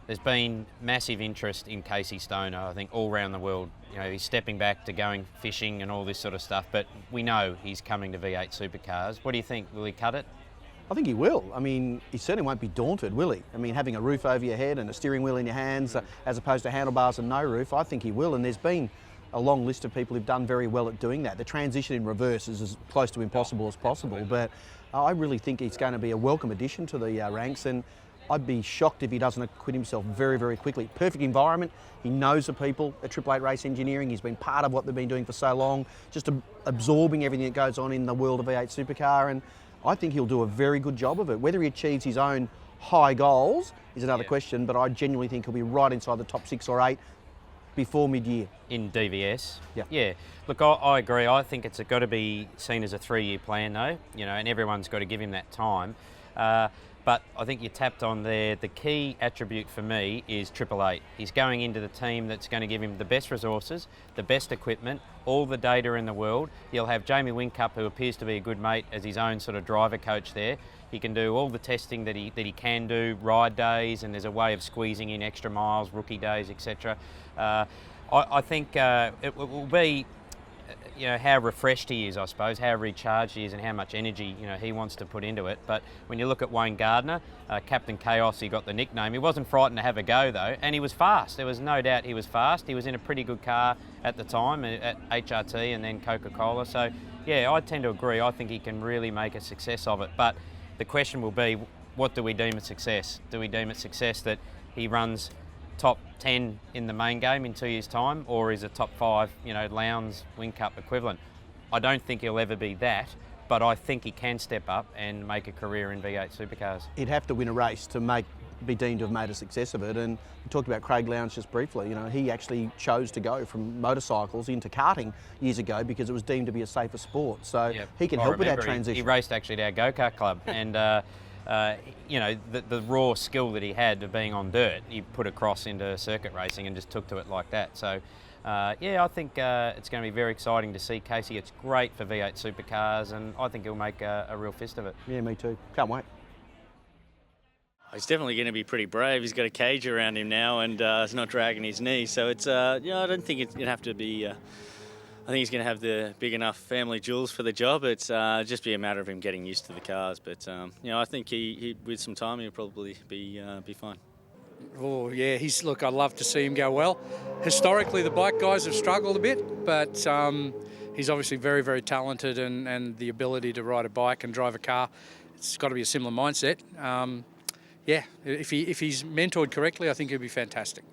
There's been massive interest in Casey Stoner, I think, all around the world. You know, he's stepping back to going fishing and all this sort of stuff, but we know he's coming to V8 Supercars. What do you think? Will he cut it? I think he will. I mean, he certainly won't be daunted, will he? I mean, having a roof over your head and a steering wheel in your hands, as opposed to handlebars and no roof, I think he will. And there's been a long list of people who've done very well at doing that. The transition in reverse is as close to impossible as possible, but I really think he's going to be a welcome addition to the ranks, and I'd be shocked if he doesn't acquit himself very, very quickly. Perfect environment. He knows the people at 888 Race Engineering. He's been part of what they've been doing for so long, just absorbing everything that goes on in the world of V8 Supercar, and I think he'll do a very good job of it. Whether he achieves his own high goals is another question, but I genuinely think he'll be right inside the top 6 or 8 before mid-year. In DVS? Yeah. Yeah. Look, I agree. I think it's got to be seen as a 3-year plan, though, you know, and everyone's got to give him that time. But I think you tapped on there, the key attribute for me is 888. He's going into the team that's going to give him the best resources, the best equipment, all the data in the world. He'll have Jamie Whincup, who appears to be a good mate, as his own sort of driver coach there. He can do all the testing that he can do, ride days, and there's a way of squeezing in extra miles, rookie days, etc. I think it will be, you know, how refreshed he is, I suppose, how recharged he is, and how much energy, you know, he wants to put into it. But when you look at Wayne Gardner, Captain Chaos, he got the nickname. He wasn't frightened to have a go, though, and he was fast. There was no doubt he was fast. He was in a pretty good car at the time, at HRT and then Coca-Cola. So, yeah, I tend to agree. I think he can really make a success of it. But the question will be, what do we deem a success? Do we deem it success that he runs top 10 in the main game in 2 years' time, or is it top 5, you know, Lowndes Whincup equivalent? I don't think he'll ever be that, but I think he can step up and make a career in V8 Supercars. He'd have to win a race to be deemed to have made a success of it. And we talked about Craig Lowndes just briefly. You know, he actually chose to go from motorcycles into karting years ago because it was deemed to be a safer sport. So Yep. he can help with that transition. He raced actually at our go-kart club, and you know, the raw skill that he had of being on dirt, he put across into circuit racing and just took to it like that. So, yeah, I think it's going to be very exciting to see Casey. It's great for V8 Supercars, and I think he'll make a real fist of it. Yeah, me too. Can't wait. He's definitely going to be pretty brave. He's got a cage around him now, and it's not dragging his knee. So it's, I don't think it's going to have to be. I think he's going to have the big enough family jewels for the job. It's just be a matter of him getting used to the cars. But I think he with some time he'll probably be fine. Oh yeah, look. I'd love to see him go well. Historically, the bike guys have struggled a bit, but he's obviously very, very talented, and the ability to ride a bike and drive a car. It's got to be a similar mindset. Yeah, if he's mentored correctly, I think he'll be fantastic.